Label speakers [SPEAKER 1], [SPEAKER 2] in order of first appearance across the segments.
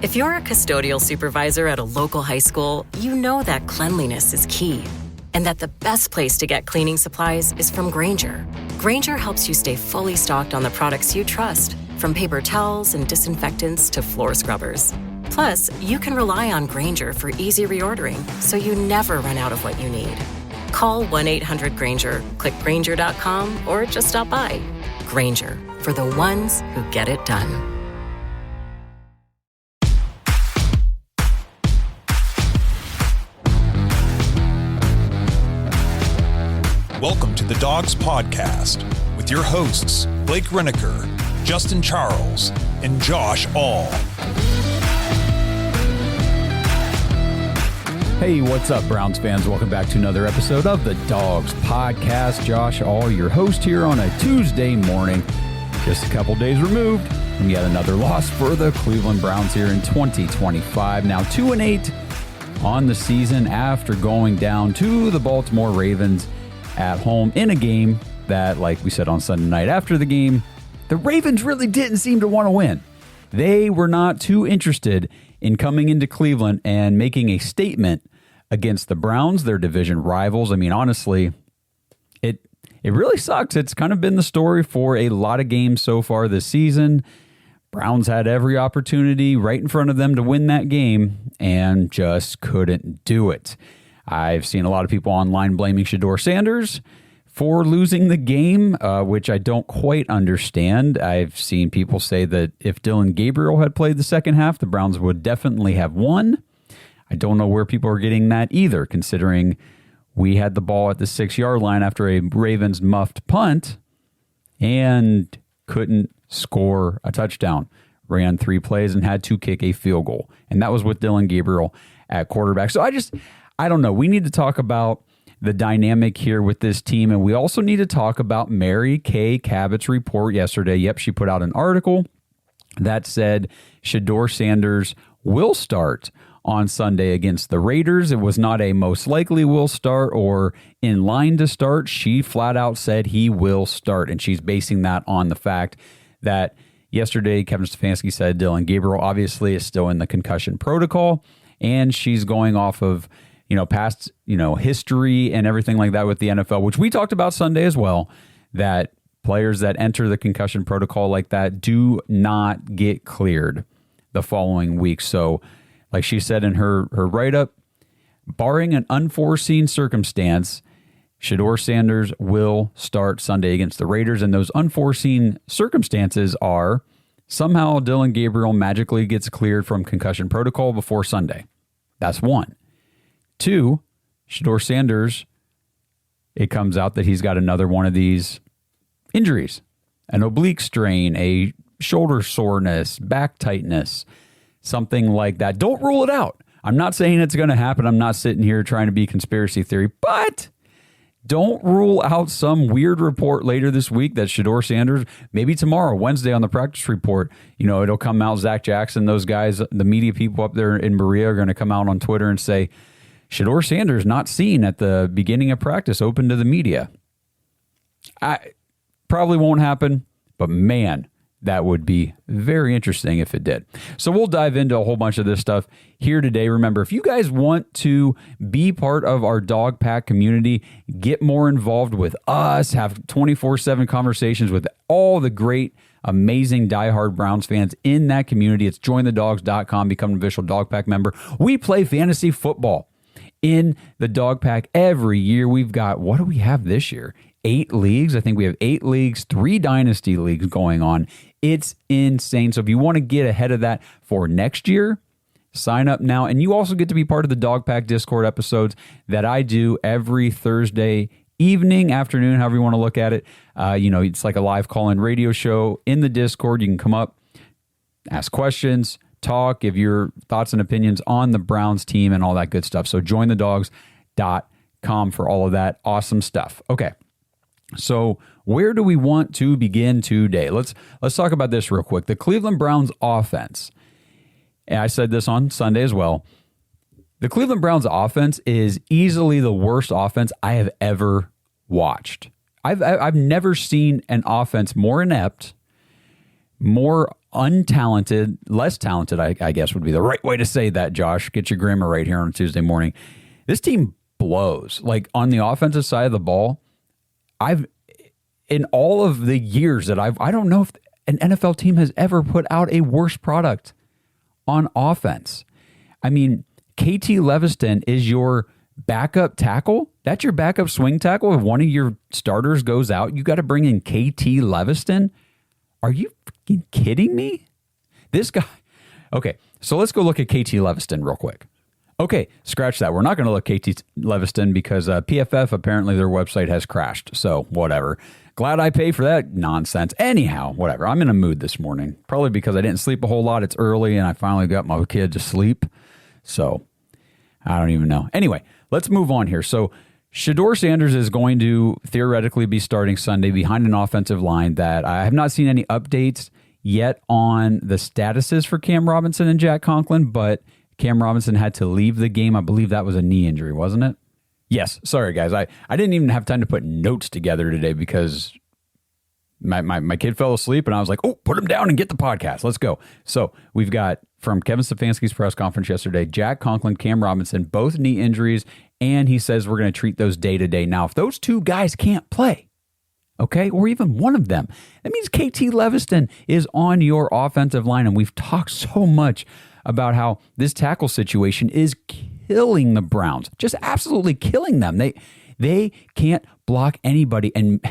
[SPEAKER 1] If you're a custodial supervisor at a local high school, you know that cleanliness is key, and that the best place to get cleaning supplies is from Grainger. Grainger helps you stay fully stocked on the products you trust, from paper towels and disinfectants to floor scrubbers. Plus, you can rely on Grainger for easy reordering, so you never run out of what you need. Call 1-800-GRAINGER, click Grainger.com, or just stop by. Grainger, for the ones who get it done.
[SPEAKER 2] Welcome to the Dogs Podcast with your hosts, Blake Reneker, Justin Charles, and Josh All.
[SPEAKER 3] Hey, what's up, Browns fans? Welcome back to another episode of the Dogs Podcast. Josh All, your host here on a Tuesday morning, just a couple days removed from yet another loss for the Cleveland Browns here in 2025. Now 2-8 on the season after going down to the Baltimore Ravens at home in a game that, like we said on Sunday night after the game, the Ravens really didn't seem to want to win. They were not too interested in coming into Cleveland and making a statement against the Browns, their division rivals. I mean, honestly, it really sucks. It's kind of been the story for a lot of games so far this season. Browns had every opportunity right in front of them to win that game and just couldn't do it. I've seen a lot of people online blaming Shedeur Sanders for losing the game, which I don't quite understand. I've seen people say that if Dillon Gabriel had played the second half, the Browns would definitely have won. I don't know where people are getting that either, considering we had the ball at the 6-yard line after a Ravens muffed punt and couldn't score a touchdown. Ran 3 plays and had to kick a field goal. And that was with Dillon Gabriel at quarterback. So I don't know. We need to talk about the dynamic here with this team, and we also need to talk about Mary Kay Cabot's report yesterday. Yep, she put out an article that said Shedeur Sanders will start on Sunday against the Raiders. It was not a most likely will start or in line to start. She flat out said he will start, and she's basing that on the fact that yesterday Kevin Stefanski said Dillon Gabriel obviously is still in the concussion protocol, and she's going off of past, history and everything like that with the NFL, which we talked about Sunday as well, that players that enter the concussion protocol like that do not get cleared the following week. So, like she said in her write-up, barring an unforeseen circumstance, Shedeur Sanders will start Sunday against the Raiders. And those unforeseen circumstances are somehow Dillon Gabriel magically gets cleared from concussion protocol before Sunday. That's one. 2, Shedeur Sanders, it comes out that he's got another one of these injuries, an oblique strain, a shoulder soreness, back tightness, something like that. Don't rule it out. I'm not saying it's going to happen. I'm not sitting here trying to be conspiracy theory, but don't rule out some weird report later this week that Shedeur Sanders, maybe tomorrow, Wednesday on the practice report, it'll come out, Zach Jackson, those guys, the media people up there in Berea are going to come out on Twitter and say, Shedeur Sanders not seen at the beginning of practice, open to the media. Probably won't happen, but man, that would be very interesting if it did. So we'll dive into a whole bunch of this stuff here today. Remember, if you guys want to be part of our Dog Pack community, get more involved with us, have 24/7 conversations with all the great, amazing diehard Browns fans in that community, it's jointhedogs.com, become an official Dog Pack member. We play fantasy football in the Dog Pack every year. We've got, what do we have this year? 8 leagues. I think we have 8 leagues, 3 dynasty leagues going on. It's insane. So if you want to get ahead of that for next year, sign up now. And you also get to be part of the Dog Pack Discord episodes that I do every Thursday evening, afternoon, however you want to look at it. It's like a live call-in radio show in the Discord. You can come up, ask questions, talk, give your thoughts and opinions on the Browns team and all that good stuff. So jointhedogs.com for all of that awesome stuff. Okay. So where do we want to begin today? Let's talk about this real quick. The Cleveland Browns offense. And I said this on Sunday as well. The Cleveland Browns offense is easily the worst offense I have ever watched. I've never seen an offense more inept, more untalented, less talented, I guess would be the right way to say that, Josh. Get your grammar right here on a Tuesday morning. This team blows. Like, on the offensive side of the ball, in all of the years that I don't know if an NFL team has ever put out a worse product on offense. I mean, KT Leviston is your backup tackle. That's your backup swing tackle. If one of your starters goes out, you got to bring in KT Leviston. Are you freaking kidding me? This guy. Okay, so let's go look at KT Leviston real quick. Okay, scratch that. We're not going to look at KT Leviston because PFF, apparently their website has crashed. So whatever. Glad I pay for that nonsense. Anyhow, whatever. I'm in a mood this morning. Probably because I didn't sleep a whole lot. It's early and I finally got my kid to sleep. So I don't even know. Anyway, let's move on here. So Shedeur Sanders is going to theoretically be starting Sunday behind an offensive line that I have not seen any updates yet on the statuses for Cam Robinson and Jack Conklin, but Cam Robinson had to leave the game. I believe that was a knee injury, wasn't it? Yes. Sorry, guys. I didn't even have time to put notes together today because my kid fell asleep and I was like, oh, put him down and get the podcast. Let's go. So we've got from Kevin Stefanski's press conference yesterday, Jack Conklin, Cam Robinson, both knee injuries, and he says we're going to treat those day to day. Now, if those two guys can't play, okay, or even one of them, that means KT Leviston is on your offensive line, and we've talked so much about how this tackle situation is killing the Browns, just absolutely killing them. They can't block anybody, and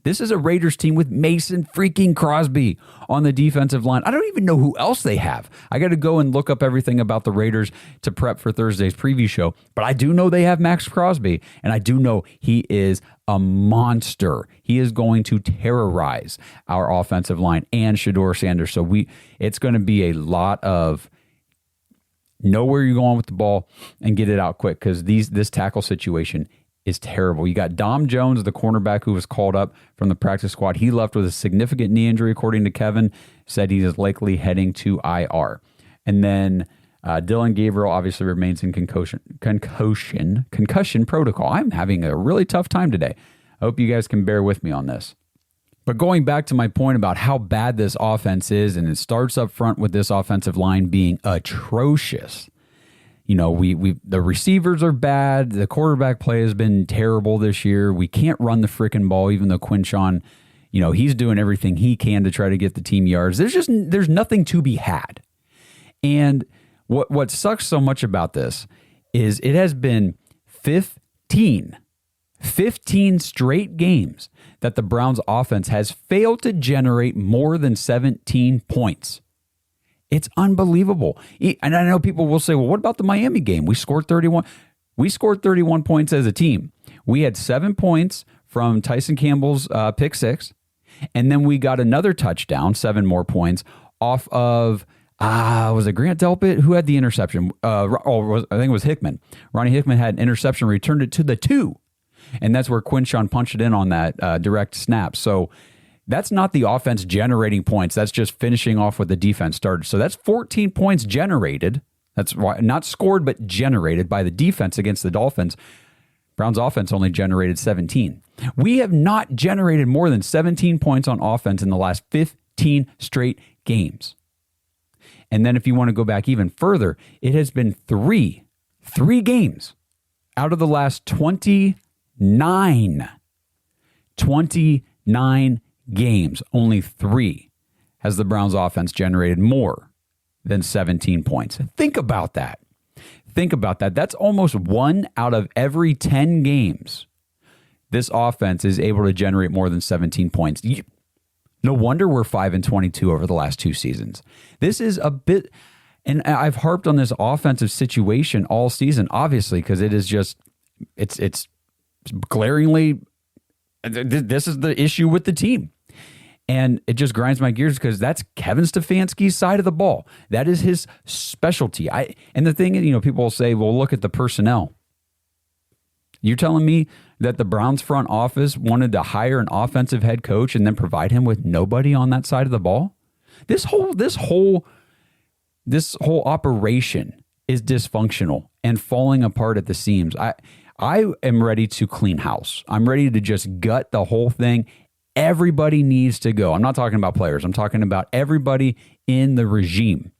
[SPEAKER 3] this is a Raiders team with Mason freaking Crosby on the defensive line. I don't even know who else they have. I got to go and look up everything about the Raiders to prep for Thursday's preview show, but I do know they have Max Crosby, and I do know he is a monster. He is going to terrorize our offensive line and Shedeur Sanders. So it's going to be a lot of know where you're going with the ball and get it out quick because this tackle situation is terrible. You got Dom Jones, the cornerback who was called up from the practice squad. He left with a significant knee injury, according to Kevin, said he is likely heading to IR. And then Dillon Gabriel obviously remains in concussion protocol. I'm having a really tough time today. I hope you guys can bear with me on this. But going back to my point about how bad this offense is, and it starts up front with this offensive line being atrocious. You know, the receivers are bad. The quarterback play has been terrible this year. We can't run the freaking ball, even though Quinshawn, he's doing everything he can to try to get the team yards. There's nothing to be had. And what sucks so much about this is it has been 15 straight games that the Browns offense has failed to generate more than 17 points. It's unbelievable. And I know people will say, well, what about the Miami game? We scored 31. We scored 31 points as a team. We had 7 points from Tyson Campbell's pick six. And then we got another touchdown, 7 more points off of, was it Grant Delpit? Who had the interception? I think it was Hickman. Ronnie Hickman had an interception, returned it to the 2. And that's where Quinshawn punched it in on that direct snap. So that's not the offense generating points. That's just finishing off what the defense started. So that's 14 points generated. That's not scored, but generated by the defense against the Dolphins. Browns offense only generated 17. We have not generated more than 17 points on offense in the last 15 straight games. And then if you want to go back even further, it has been three games out of the last 29 games, only 3 has the Browns offense generated more than 17 points. Think about that. That's almost 1 out of every 10 games. This offense is able to generate more than 17 points. No wonder we're 5-22 over the last 2 seasons. This is a bit, and I've harped on this offensive situation all season, obviously, because it is just, it's glaringly, this is the issue with the team. And it just grinds my gears because that's Kevin Stefanski's side of the ball. That is his specialty. And the thing is, people will say, well, look at the personnel. You're telling me that the Browns front office wanted to hire an offensive head coach and then provide him with nobody on that side of the ball? This whole operation is dysfunctional and falling apart at the seams. I am ready to clean house. I'm ready to just gut the whole thing Everybody needs to go. I'm not talking about players. I'm talking about everybody in the regime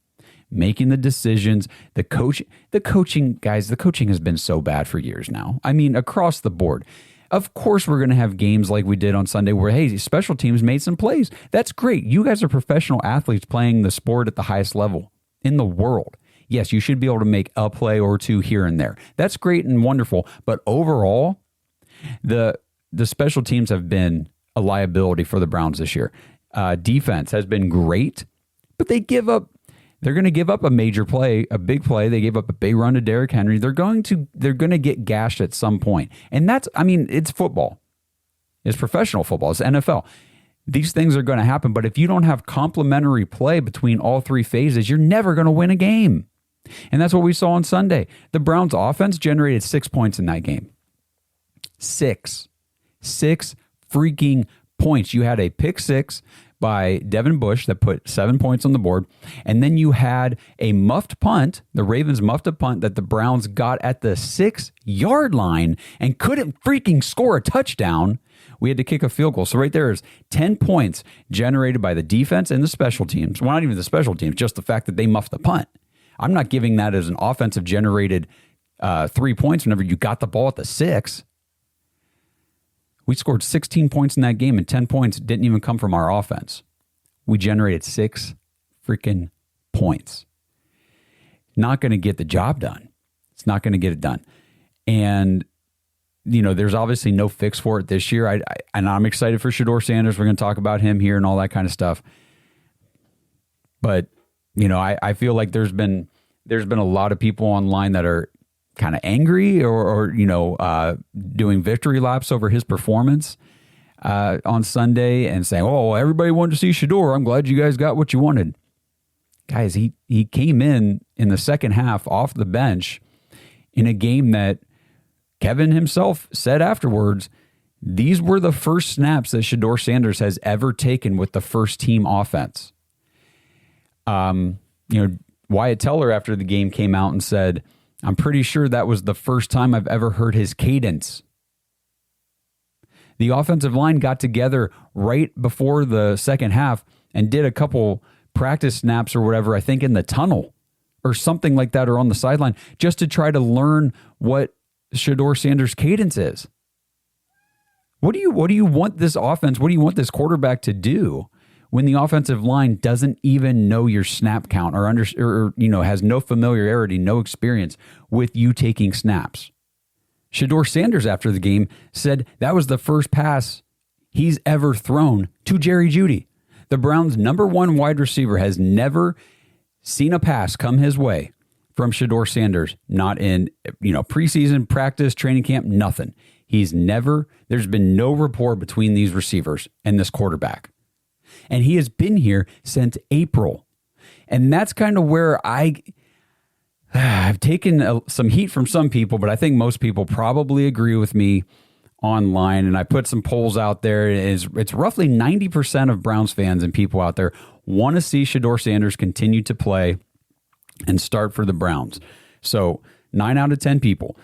[SPEAKER 3] making the decisions. The coaching, guys, the coaching has been so bad for years now. I mean, across the board. Of course, we're going to have games like we did on Sunday where, hey, special teams made some plays. That's great. You guys are professional athletes playing the sport at the highest level in the world. Yes, you should be able to make a play or two here and there. That's great and wonderful. But overall, the special teams have been a liability for the Browns this year. Defense has been great, but they're going to give up a major play, a big play. They gave up a big run to Derrick Henry. They're going to get gashed at some point. And it's football. It's professional football. It's NFL. These things are going to happen. But if you don't have complementary play between all three phases, you're never going to win a game. And that's what we saw on Sunday. The Browns offense generated 6 points in that game. Six freaking points. You had a pick six by Devin Bush that put 7 points on the board. And then you had a muffed punt, the Ravens muffed a punt that the Browns got at the 6-yard line and couldn't freaking score a touchdown. We had to kick a field goal. So right there is 10 points generated by the defense and the special teams. Well, not even the special teams, just the fact that they muffed the punt. I'm not giving that as an offensive generated 3 points whenever you got the ball at the 6. We scored 16 points in that game, and 10 points didn't even come from our offense. We generated 6 freaking points. Not going to get the job done. It's not going to get it done. And, there's obviously no fix for it this year. And I'm excited for Shedeur Sanders. We're going to talk about him here and all that kind of stuff. But, I feel like there's been a lot of people online that are kind of angry or doing victory laps over his performance on Sunday and saying, oh, everybody wanted to see Shedeur. I'm glad you guys got what you wanted. Guys, he came in the second half off the bench in a game that Kevin himself said afterwards, these were the first snaps that Shedeur Sanders has ever taken with the first team offense. Wyatt Teller after the game came out and said, I'm pretty sure that was the first time I've ever heard his cadence. The offensive line got together right before the second half and did a couple practice snaps or whatever, I think in the tunnel or something like that, or on the sideline, just to try to learn what Shedeur Sanders' cadence is. What do you want this offense, what do you want this quarterback to do when the offensive line doesn't even know your snap count or has no familiarity, no experience with you taking snaps? Shedeur Sanders after the game said that was the first pass he's ever thrown to Jerry Jeudy. The Browns' number one wide receiver has never seen a pass come his way from Shedeur Sanders, not in preseason, practice, training camp, nothing. There's been no rapport between these receivers and this quarterback. And he has been here since April. And that's kind of where I've taken some heat from some people, but I think most people probably agree with me online. And I put some polls out there. It's roughly 90% of Browns fans and people out there want to see Shedeur Sanders continue to play and start for the Browns. So 9 out of 10 people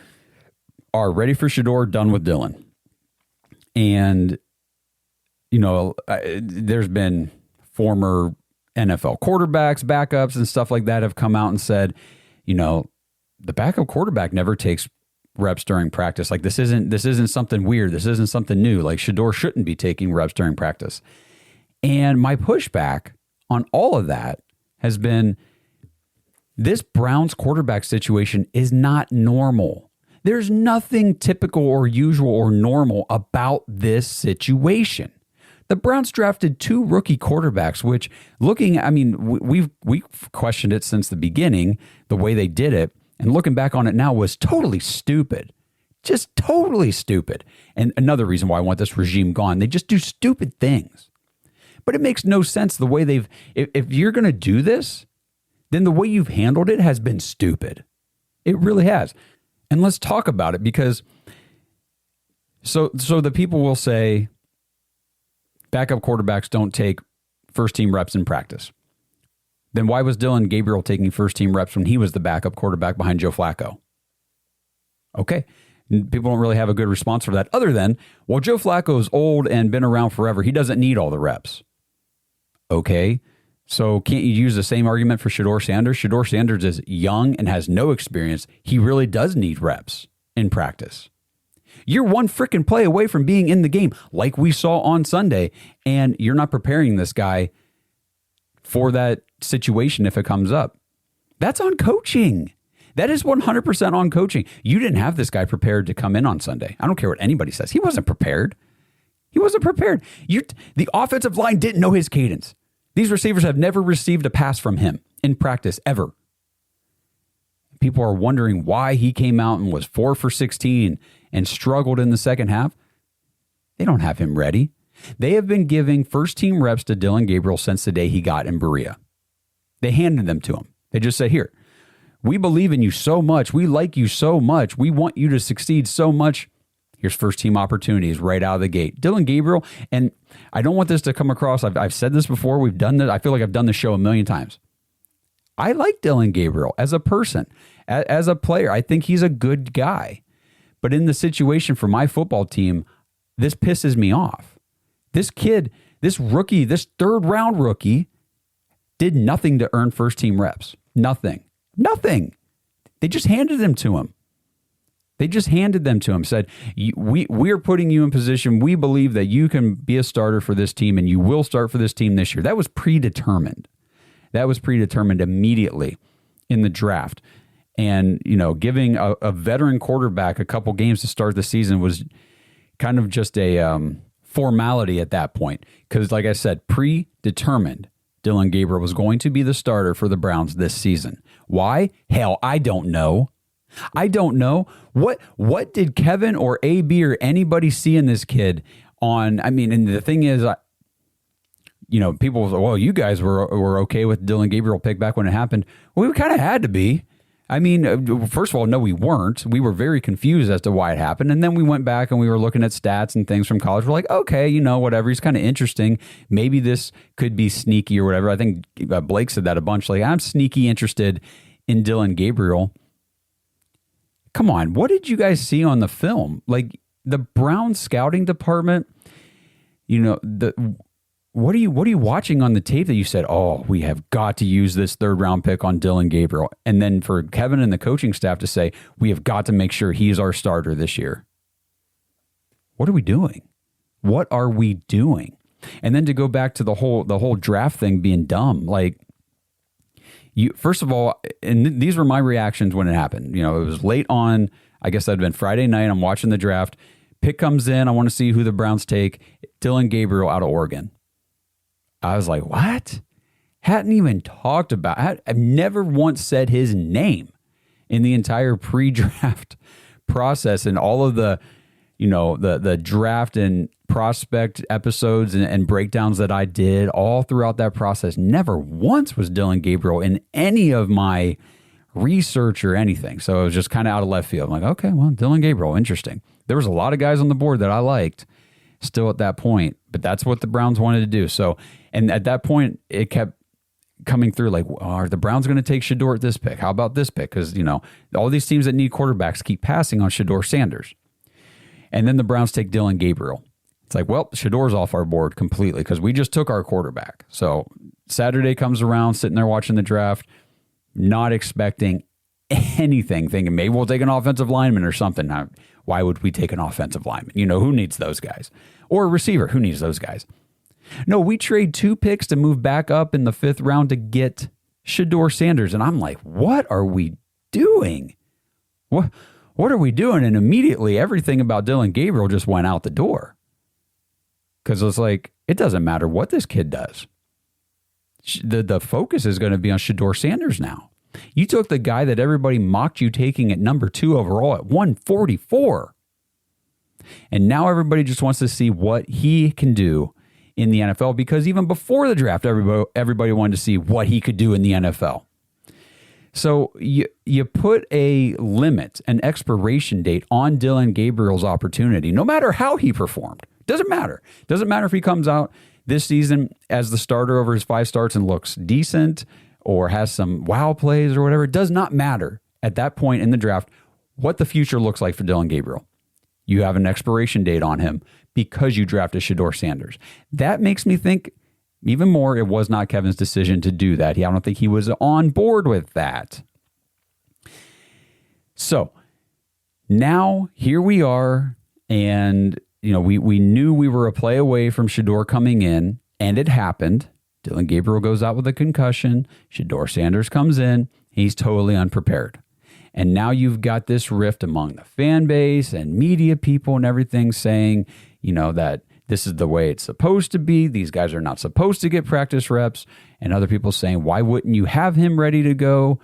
[SPEAKER 3] are ready for Shedeur, done with Dillon. And there's been former NFL quarterbacks, backups, and stuff like that have come out and said, the backup quarterback never takes reps during practice. Like this isn't something weird. This isn't something new. Like Shedeur shouldn't be taking reps during practice. And my pushback on all of that has been, this Browns quarterback situation is not normal. There's nothing typical or usual or normal about this situation. The Browns drafted 2 rookie quarterbacks, which we've questioned it since the beginning, the way they did it, and looking back on it now was totally stupid. Just totally stupid. And another reason why I want this regime gone, they just do stupid things. But it makes no sense the way if you're going to do this, then the way you've handled it has been stupid. It really has. And let's talk about it, because so the people will say backup quarterbacks don't take first team reps in practice. Then why was Dillon Gabriel taking first team reps when he was the backup quarterback behind Joe Flacco? Okay, People don't really have a good response for that other than, well, Joe Flacco's old and been around forever. He doesn't need all the reps. Okay, so can't you use the same argument for Shedeur Sanders? Shedeur Sanders is young and has no experience. He really does need reps in practice. You're one freaking play away from being in the game like we saw on Sunday, and you're not preparing this guy for that situation if it comes up. That's on coaching. That is 100% on coaching. You didn't have this guy prepared to come in on Sunday. I don't care what anybody says. He wasn't prepared. He wasn't prepared. The offensive line didn't know his cadence. These receivers have never received a pass from him in practice, ever. People are wondering why he came out and was 4 for 16 and struggled in the second half. They don't have him ready. They have been giving first-team reps to Dillon Gabriel since the day he got in Berea. They handed them to him. They just said, here, we believe in you so much. We like you so much. We want you to succeed so much. Here's first-team opportunities right out of the gate. Dillon Gabriel, and I don't want this to come across. I've said this before. We've done this. I feel like I've done the show a million times. I like Dillon Gabriel as a person, as a player. I think he's a good guy. But in the situation for my football team, this pisses me off. This kid, this rookie, this third-round rookie did nothing to earn first-team reps. Nothing. They just handed them to him. Said, we are putting you in position. We believe that you can be a starter for this team and you will start for this team this year. That was predetermined. Immediately in the draft. And, giving a veteran quarterback a couple games to start the season was kind of just a formality at that point. Because, like I said, predetermined, Dillon Gabriel was going to be the starter for the Browns this season. Why? Hell, I don't know. What did Kevin or AB or anybody see in this kid on? I mean, and the thing is, people say, well, you guys were okay with Dillon Gabriel pick back when it happened. Well, we kind of had to be. I mean, first of all, no, we weren't. We were very confused as to why it happened. And then we went back and we were looking at stats and things from college. We're like, okay, whatever. He's kind of interesting. Maybe this could be sneaky or whatever. I think Blake said that a bunch. Like, I'm sneaky interested in Dillon Gabriel. Come on. What did you guys see on the film? Like, the Browns scouting department, what are you watching on the tape that you said, oh, we have got to use this third round pick on Dillon Gabriel? And then for Kevin and the coaching staff to say, we have got to make sure he's our starter this year. What are we doing? And then to go back to the whole draft thing being dumb, like, first of all, and these were my reactions when it happened. It was late on, I guess that'd been Friday night. I'm watching the draft. Pick comes in. I want to see who the Browns take. Dillon Gabriel out of Oregon. I was like, what? Hadn't even talked about. I've never once said his name in the entire pre-draft process and all of the, the draft and prospect episodes and breakdowns that I did all throughout that process. Never once was Dillon Gabriel in any of my research or anything. So it was just kind of out of left field. I'm like, okay, well, Dillon Gabriel, interesting. There was a lot of guys on the board that I liked still at that point, but that's what the Browns wanted to do. So, and at that point, it kept coming through like, are the Browns going to take Shedeur at this pick? How about this pick? Because, all these teams that need quarterbacks keep passing on Shedeur Sanders. And then the Browns take Dillon Gabriel. It's like, well, Shedeur's off our board completely because we just took our quarterback. So Saturday comes around, sitting there watching the draft, not expecting anything, thinking maybe we'll take an offensive lineman or something. Now, why would we take an offensive lineman? Who needs those guys? Or a receiver, who needs those guys? No, we trade 2 picks to move back up in the 5th round to get Shedeur Sanders. And I'm like, what are we doing? What are we doing? And immediately everything about Dillon Gabriel just went out the door. Because it's like, it doesn't matter what this kid does. The focus is going to be on Shedeur Sanders now. You took the guy that everybody mocked you taking at number 2 overall at 144. And now everybody just wants to see what he can do in the NFL, because even before the draft, everybody wanted to see what he could do in the NFL. So you put a limit, an expiration date on Dillon Gabriel's opportunity, no matter how he performed. Doesn't matter. Doesn't matter if he comes out this season as the starter over his 5 starts and looks decent or has some wow plays or whatever. It does not matter at that point in the draft what the future looks like for Dillon Gabriel. You have an expiration date on him because you drafted Shedeur Sanders. That makes me think even more it was not Kevin's decision to do that. I don't think he was on board with that. So now here we are, and we knew we were a play away from Shedeur coming in, and it happened. Dillon Gabriel goes out with a concussion. Shedeur Sanders comes in. He's totally unprepared. And now you've got this rift among the fan base and media people and everything saying, that this is the way it's supposed to be. These guys are not supposed to get practice reps. And other people saying, why wouldn't you have him ready to go?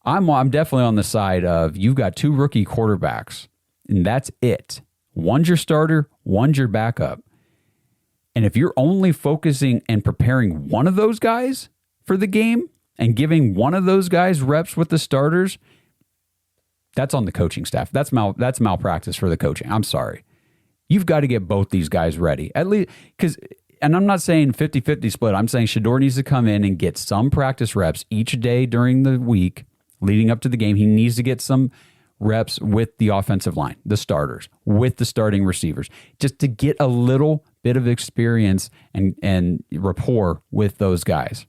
[SPEAKER 3] I'm definitely on the side of you've got 2 rookie quarterbacks, and that's it. One's your starter, one's your backup. And if you're only focusing and preparing one of those guys for the game and giving one of those guys reps with the starters, that's on the coaching staff. That's malpractice for the coaching. I'm sorry. You've got to get both these guys ready. At least, and I'm not saying 50-50 split. I'm saying Shedeur needs to come in and get some practice reps each day during the week leading up to the game. He needs to get some reps with the offensive line, the starters, with the starting receivers, just to get a little bit of experience and rapport with those guys.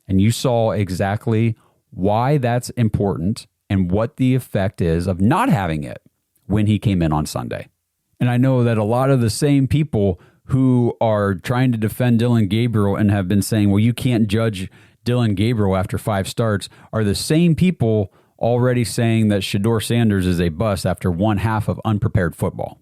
[SPEAKER 3] And you saw exactly why that's important and what the effect is of not having it when he came in on Sunday. And I know that a lot of the same people who are trying to defend Dillon Gabriel and have been saying, well, you can't judge Dillon Gabriel after 5 starts, are the same people already saying that Shedeur Sanders is a bust after 1/2 of unprepared football.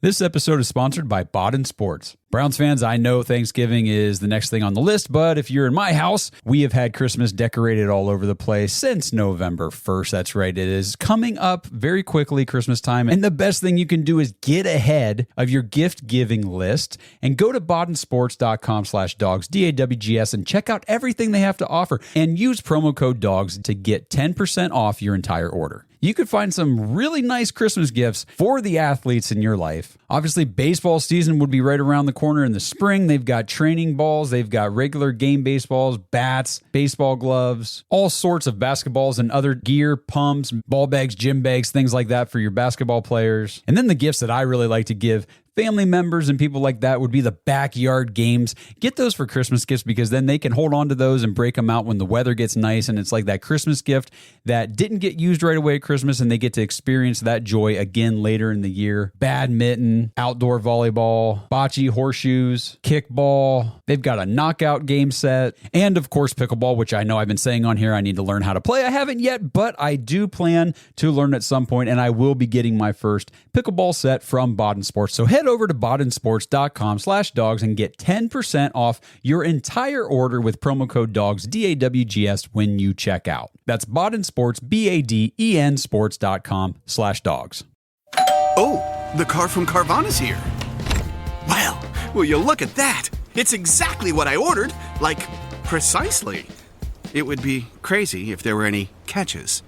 [SPEAKER 3] This episode is sponsored by Bodden Sports. Browns fans, I know Thanksgiving is the next thing on the list, but if you're in my house, we have had Christmas decorated all over the place since November 1st. That's right. It is coming up very quickly, Christmas time. And the best thing you can do is get ahead of your gift giving list and go to boddensports.com/dogs, DAWGS, and check out everything they have to offer and use promo code DOGS to get 10% off your entire order. You could find some really nice Christmas gifts for the athletes in your life. Obviously, baseball season would be right around the corner in the spring. They've got training balls. They've got regular game baseballs, bats, baseball gloves, all sorts of basketballs and other gear, pumps, ball bags, gym bags, things like that for your basketball players. And then the gifts that I really like to give family members and people like that would be the backyard games. Get those for Christmas gifts because then they can hold on to those and break them out when the weather gets nice. And it's like that Christmas gift that didn't get used right away at Christmas, and they get to experience that joy again later in the year. Badminton, outdoor volleyball, bocce, horseshoes, kickball. They've got a knockout game set. And of course, pickleball, which I know I've been saying on here I need to learn how to play. I haven't yet, but I do plan to learn at some point, and I will be getting my first pickleball set from Bodden Sports. So head over to boddensports.com/dogs and get 10% off your entire order with promo code DOGS, DAWGS, when you check out. That's Bodden Sports, BADEN sports.com/dogs.
[SPEAKER 4] Oh, the car from Carvana's here. Well, will you look at that? It's exactly what I ordered. Like, precisely. It would be crazy if there were any catches.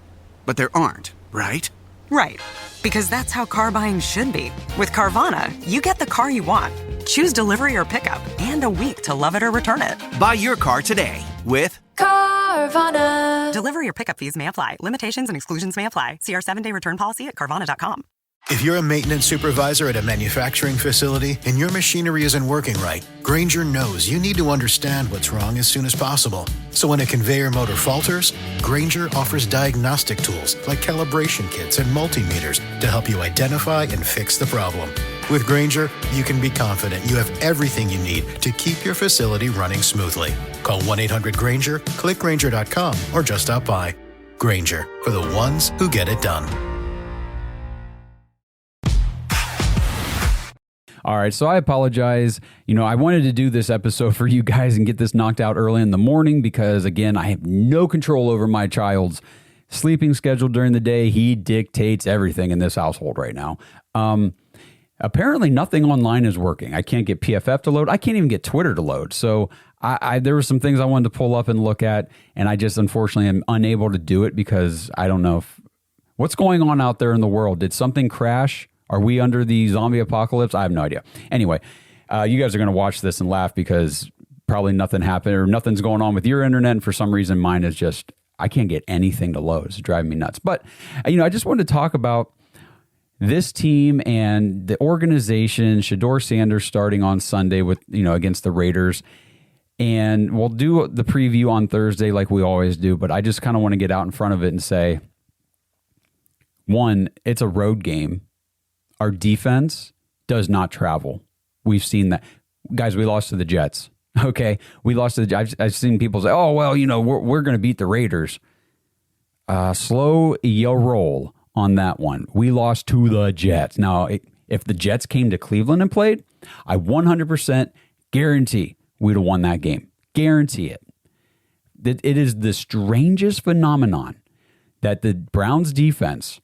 [SPEAKER 4] But there aren't, right?
[SPEAKER 5] Right. Because that's how car buying should be. With Carvana, you get the car you want. Choose delivery or pickup and a week to love it or return it.
[SPEAKER 4] Buy your car today with
[SPEAKER 5] Carvana. Delivery or pickup fees may apply. Limitations and exclusions may apply. See our 7-day return policy at Carvana.com.
[SPEAKER 6] If you're a maintenance supervisor at a manufacturing facility and your machinery isn't working right, Grainger knows you need to understand what's wrong as soon as possible. So when a conveyor motor falters, Grainger offers diagnostic tools like calibration kits and multimeters to help you identify and fix the problem. With Grainger, you can be confident you have everything you need to keep your facility running smoothly. Call 1-800-GRAINGER, click Grainger.com, or just stop by. Grainger, for the ones who get it done.
[SPEAKER 3] All right, so I apologize. I wanted to do this episode for you guys and get this knocked out early in the morning because, again, I have no control over my child's sleeping schedule during the day. He dictates everything in this household right now. Apparently, nothing online is working. I can't get PFF to load. I can't even get Twitter to load. So there were some things I wanted to pull up and look at, and I just unfortunately am unable to do it because I don't know what's going on out there in the world. Did something crash? Are we under the zombie apocalypse? I have no idea. Anyway, you guys are going to watch this and laugh because probably nothing happened or nothing's going on with your internet. And for some reason, mine is just I can't get anything to load. It's driving me nuts. But, I just wanted to talk about this team and the organization. Shedeur Sanders starting on Sunday with, against the Raiders. And we'll do the preview on Thursday like we always do. But I just kind of want to get out in front of it and say, one, it's a road game. Our defense does not travel. We've seen that. Guys, we lost to the Jets. Okay, we lost to the. I've seen people say, "Oh, well, we're going to beat the Raiders." Slow your roll on that one. We lost to the Jets. Now, if the Jets came to Cleveland and played, I 100% guarantee we'd have won that game. Guarantee it. It is the strangest phenomenon that the Browns defense,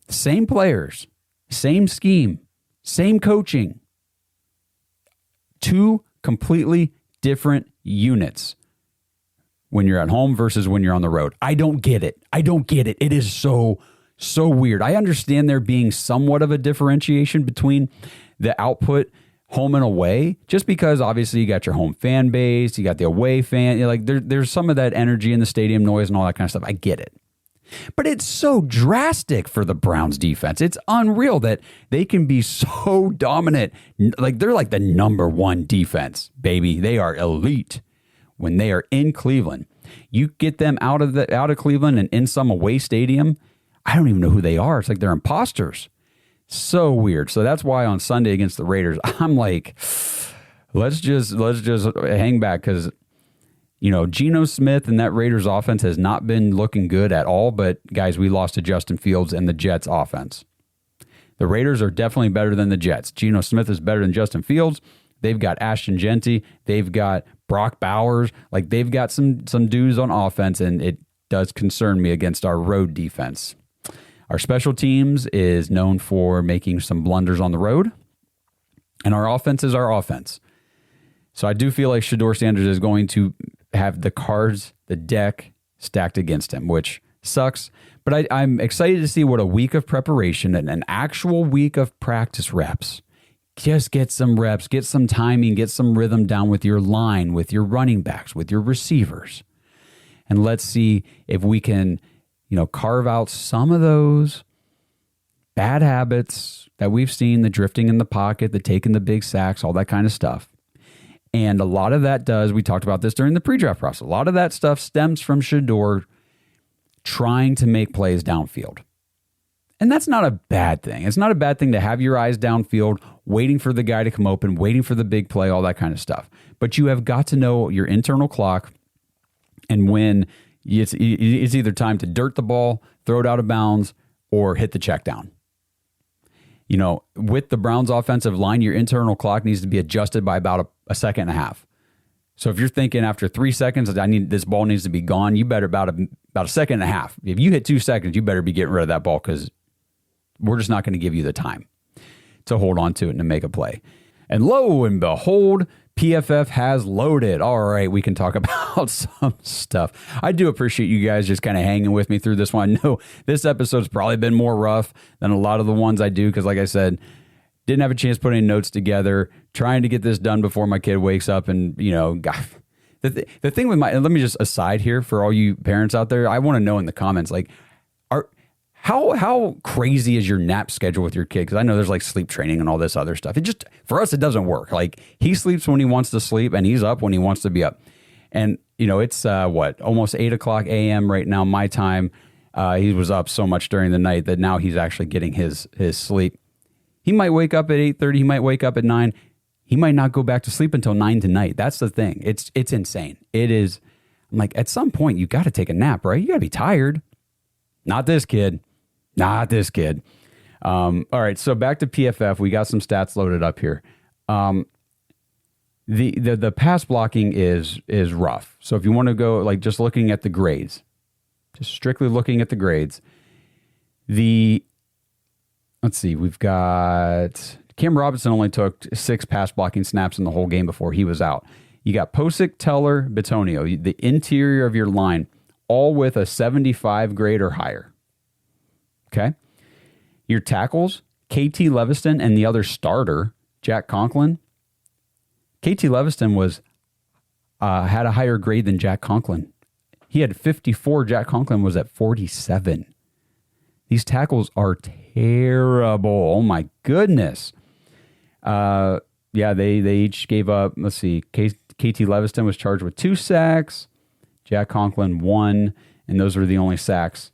[SPEAKER 3] same players, same scheme, same coaching, two completely different units when you're at home versus when you're on the road. I don't get it. It is so weird. I understand there being somewhat of a differentiation between the output home and away, just because obviously you got your home fan base, you got the away fan, there's some of that energy in the stadium noise and all that kind of stuff. I get it. But it's so drastic for the Browns defense. It's unreal that they can be so dominant. They're like the number one defense, baby. They are elite when they are in Cleveland. You get them out of Cleveland and in some away stadium, I don't even know who they are. It's like they're imposters. So weird. So that's why on Sunday against the Raiders, I'm like, let's just hang back, because Geno Smith and that Raiders offense has not been looking good at all. But, guys, we lost to Justin Fields and the Jets offense. The Raiders are definitely better than the Jets. Geno Smith is better than Justin Fields. They've got Ashton Genty. They've got Brock Bowers. They've got some dudes on offense, and it does concern me against our road defense. Our special teams is known for making some blunders on the road, and our offense is our offense. So I do feel like Shedeur Sanders is going to have the cards, the deck stacked against him, which sucks. But I'm excited to see what a week of preparation and an actual week of practice reps. Just get some reps, get some timing, get some rhythm down with your line, with your running backs, with your receivers. And let's see if we can, carve out some of those bad habits that we've seen, the drifting in the pocket, the taking the big sacks, all that kind of stuff. And a lot of that we talked about this during the pre-draft process, a lot of that stuff stems from Shedeur trying to make plays downfield. And that's not a bad thing. It's not a bad thing to have your eyes downfield, waiting for the guy to come open, waiting for the big play, all that kind of stuff. But you have got to know your internal clock and when it's either time to dirt the ball, throw it out of bounds, or hit the check down. With the Browns offensive line, your internal clock needs to be adjusted by about a second and a half. So if you're thinking after 3 seconds, this ball needs to be gone, you better about a second and a half. If you hit 2 seconds, you better be getting rid of that ball, because we're just not going to give you the time to hold on to it and to make a play. And lo and behold, PFF has loaded. All right, we can talk about some stuff. I do appreciate you guys just kind of hanging with me through this one. I know this episode's probably been more rough than a lot of the ones I do, because like I said, didn't have a chance putting notes together, trying to get this done before my kid wakes up. And, God, the thing with let me just aside here for all you parents out there, I want to know in the comments, how crazy is your nap schedule with your kid? Because I know there's sleep training and all this other stuff. For us, it doesn't work. He sleeps when he wants to sleep, and he's up when he wants to be up. And, it's almost 8 o'clock a.m. right now, my time. He was up so much during the night that now he's actually getting his sleep. He might wake up at 8:30. He might wake up at 9. He might not go back to sleep until 9 tonight. That's the thing. It's insane. It is. I'm at some point, you got to take a nap, right? You got to be tired. Not this kid. All right, so back to PFF. We got some stats loaded up here. The pass blocking is rough. So if you want to go just looking at the grades, just strictly looking at the grades, let's see, we've got Cam Robinson only took 6 pass blocking snaps in the whole game before he was out. You got Posick, Teller, Bitonio, the interior of your line, all with a 75 grade or higher. Okay. Your tackles, KT Leviston and the other starter, Jack Conklin. KT Leviston had a higher grade than Jack Conklin. He had 54. Jack Conklin was at 47. These tackles are terrible. Oh, my goodness. They each gave up, let's see, KT Leviston was charged with 2 sacks. Jack Conklin 1, and those were the only sacks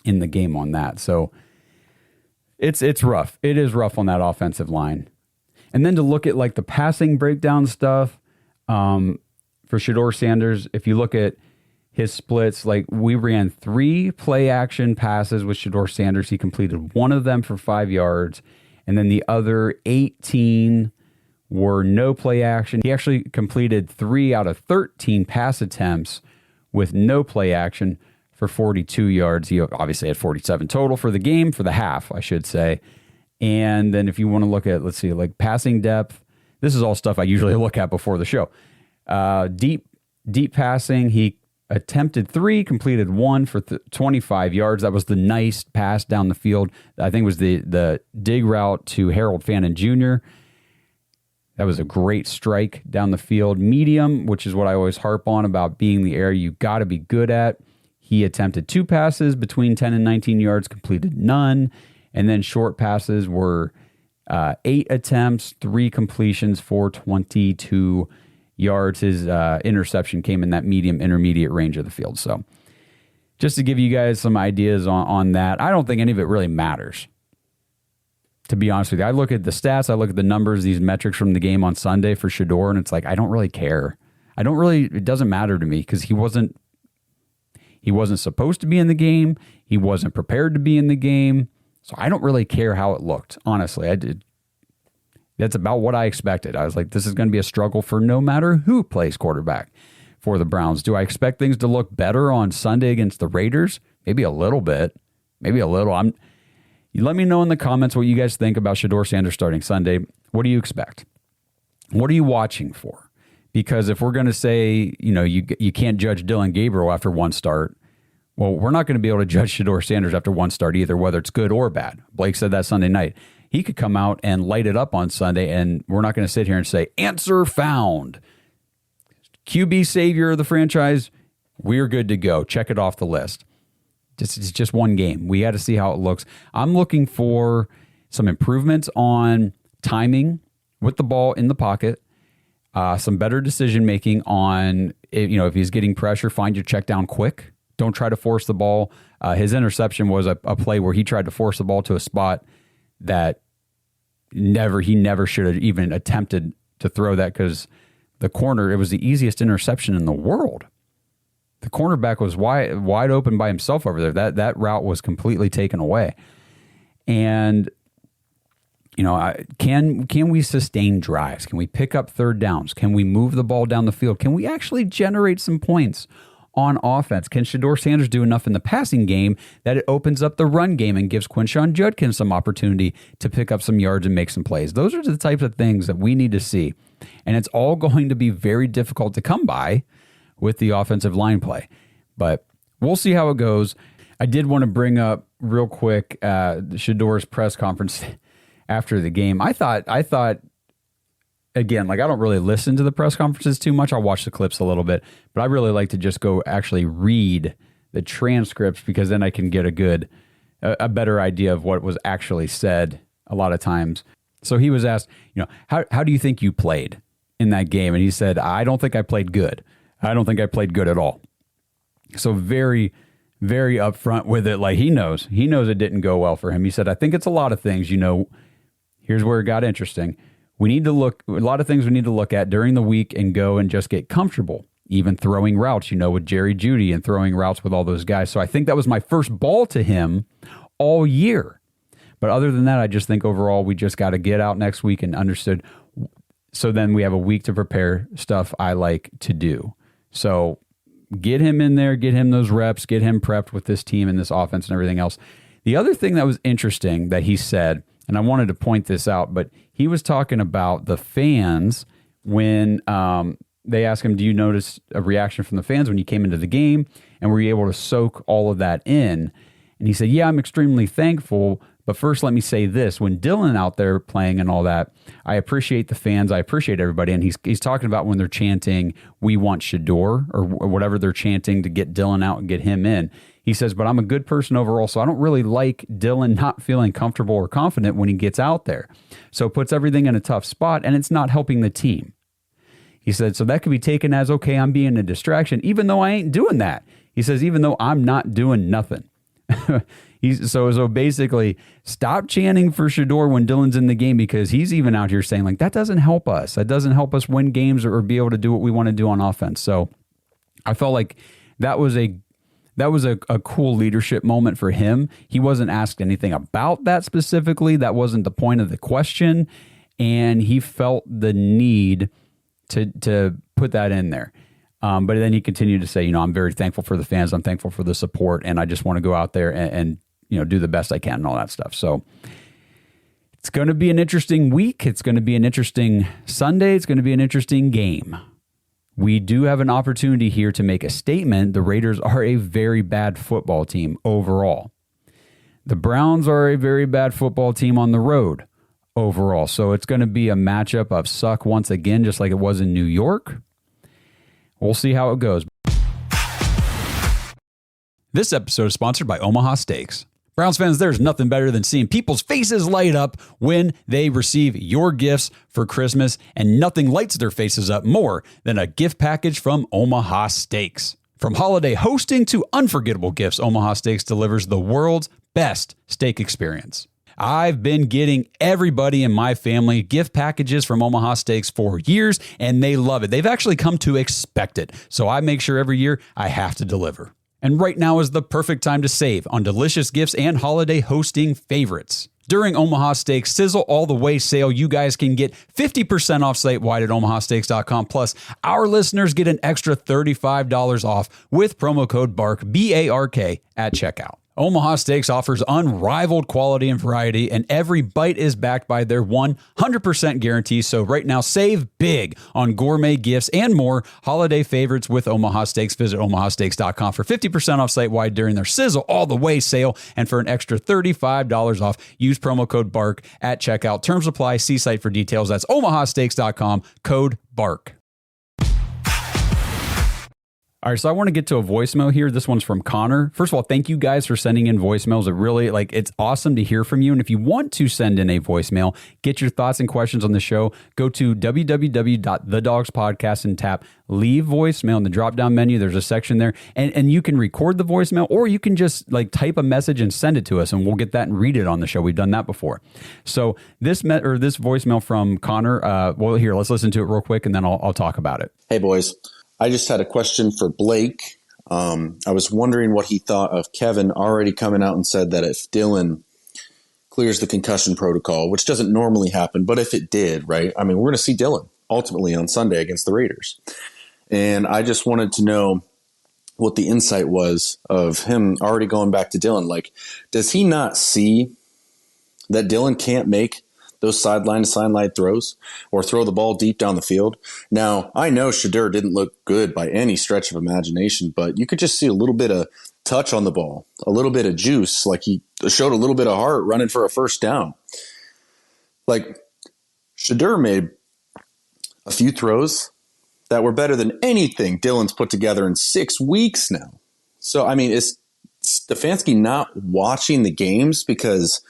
[SPEAKER 3] in the game on that. So it's rough. It is rough on that offensive line. And then to look at like the passing breakdown stuff for Shedeur Sanders, if you look at his splits, like we ran 3 play action passes with Shedeur Sanders. He completed 1 of them for 5 yards, and then the other 18 were no play action. He actually completed 3 out of 13 pass attempts with no play action for 42 yards. He obviously had 47 total for the game, for the half, I should say. And then if you want to look at, let's see, like passing depth, this is all stuff I usually look at before the show. Deep passing, he attempted 3, completed 1 for 25 yards. That was the nice pass down the field. I think it was the dig route to Harold Fannin Jr. That was a great strike down the field. Medium, which is what I always harp on about being the area you got to be good at. He attempted 2 passes between 10 and 19 yards, completed none. And then short passes were 8 attempts, 3 completions for 22 yards. His interception came in that medium intermediate range of the field. So just to give you guys some ideas on that, I don't think any of it really matters, to be honest with you. I look at the stats, I look at the numbers, these metrics from the game on Sunday for Shedeur, and it's like, I don't really care. It doesn't matter to me because he wasn't supposed to be in the game. He wasn't prepared to be in the game. So I don't really care how it looked. Honestly, that's about what I expected. I was like, this is going to be a struggle for no matter who plays quarterback for the Browns. Do I expect things to look better on Sunday against the Raiders? Maybe a little bit. Maybe a little. You let me know in the comments what you guys think about Shedeur Sanders starting Sunday. What do you expect? What are you watching for? Because if we're going to say, you can't judge Dillon Gabriel after 1 start, well, we're not going to be able to judge Shedeur Sanders after 1 start either, whether it's good or bad. Blake said that Sunday night. He could come out and light it up on Sunday, and we're not going to sit here and say, answer found. QB savior of the franchise, we're good to go. Check it off the list. It's just 1 game. We got to see how it looks. I'm looking for some improvements on timing with the ball in the pocket, some better decision-making on, if he's getting pressure, find your check down quick. Don't try to force the ball. His interception was a play where he tried to force the ball to a spot that he never should have even attempted to throw that, because the corner, it was the easiest interception in the world. The cornerback was wide open by himself over there. That route was completely taken away. And can we sustain drives? Can we pick up 3rd downs? Can we move the ball down the field? Can we actually generate some points on offense? Can Shedeur Sanders do enough in the passing game that it opens up the run game and gives Quinshon Judkins some opportunity to pick up some yards and make some plays? Those are the types of things that we need to see. And it's all going to be very difficult to come by with the offensive line play. But we'll see how it goes. I did want to bring up real quick Shedeur's press conference after the game. I thought, again, like I don't really listen to the press conferences too much. I'll watch the clips a little bit, but I really like to just go actually read the transcripts, because then I can get a better idea of what was actually said a lot of times. So he was asked, how do you think you played in that game? And he said, I don't think I played good. I don't think I played good at all. So very, very upfront with it. Like he knows it didn't go well for him. He said, I think it's a lot of things, here's where it got interesting. We need to look, a lot of things we need to look at during the week and go and just get comfortable, even throwing routes, with Jerry Jeudy and throwing routes with all those guys. So I think that was my first ball to him all year. But other than that, I just think overall we just got to get out next week and understood. So then we have a week to prepare stuff I like to do. So get him in there, get him those reps, get him prepped with this team and this offense and everything else. The other thing that was interesting that he said, and I wanted to point this out, but he was talking about the fans when they asked him, do you notice a reaction from the fans when you came into the game? And were you able to soak all of that in? And he said, yeah, I'm extremely thankful But first, let me say this. When Dillon out there playing and all that, I appreciate the fans. I appreciate everybody. And he's talking about when they're chanting, we want Shedeur, or whatever they're chanting to get Dillon out and get him in. He says, but I'm a good person overall, so I don't really like Dillon not feeling comfortable or confident when he gets out there. So it puts everything in a tough spot, and it's not helping the team. He said, so that could be taken as, okay, I'm being a distraction, even though I ain't doing that. He says, even though I'm not doing nothing. So basically, stop chanting for Shedeur when Dillon's in the game, because he's even out here saying, like, that doesn't help us. That doesn't help us win games or be able to do what we want to do on offense. So I felt like that was a cool leadership moment for him. He wasn't asked anything about that specifically. That wasn't the point of the question. And he felt the need to put that in there. But then he continued to say, I'm very thankful for the fans. I'm thankful for the support. And I just want to go out there and do the best I can and all that stuff. So it's going to be an interesting week. It's going to be an interesting Sunday. It's going to be an interesting game. We do have an opportunity here to make a statement. The Raiders are a very bad football team overall. The Browns are a very bad football team on the road overall. So it's going to be a matchup of suck once again, just like it was in New York. We'll see how it goes.
[SPEAKER 2] This episode is sponsored by Omaha Steaks. Browns fans, there's nothing better than seeing people's faces light up when they receive your gifts for Christmas, and nothing lights their faces up more than a gift package from Omaha Steaks. From holiday hosting to unforgettable gifts, Omaha Steaks delivers the world's best steak experience. I've been getting everybody in my family gift packages from Omaha Steaks for years, and they love it. They've actually come to expect it. So I make sure every year I have to deliver. And right now is the perfect time to save on delicious gifts and holiday hosting favorites. During Omaha Steaks Sizzle All the Way sale, you guys can get 50% off site-wide at omahasteaks.com. Plus, our listeners get an extra $35 off with promo code BARK, B-A-R-K, at checkout. Omaha Steaks offers unrivaled quality and variety, and every bite is backed by their 100% guarantee. So right now, save big on gourmet gifts and more holiday favorites with Omaha Steaks. Visit omahasteaks.com for 50% off site-wide during their Sizzle All the Way sale, and for an extra $35 off, use promo code BARK at checkout. Terms apply. See site for details. That's omahasteaks.com, code BARK. All right, so I want to get to a voicemail here. This one's from Connor. First of all, thank you guys for sending in voicemails. It really, it's awesome to hear from you. And if you want to send in a voicemail, get your thoughts and questions on the show, go to www.thedogspodcast and tap leave voicemail in the drop-down menu. There's a section there, and you can record the voicemail, or you can just type a message and send it to us, and we'll get that and read it on the show. We've done that before. So this voicemail from Connor, here, let's listen to it real quick, and then I'll talk about it.
[SPEAKER 7] Hey, boys. I just had a question for Blake. I was wondering what he thought of Kevin already coming out and said that if Dillon clears the concussion protocol, which doesn't normally happen, but if it did, right? I mean, we're going to see Dillon ultimately on Sunday against the Raiders. And I just wanted to know what the insight was of him already going back to Dillon. Does he not see that Dillon can't make those sideline-to-sideline throws or throw the ball deep down the field? Now, I know Shedeur didn't look good by any stretch of imagination, but you could just see a little bit of touch on the ball, a little bit of juice, like he showed a little bit of heart running for a first down. Shedeur made a few throws that were better than anything Dillon's put together in 6 weeks now. So, I mean, is Stefanski not watching the games? Because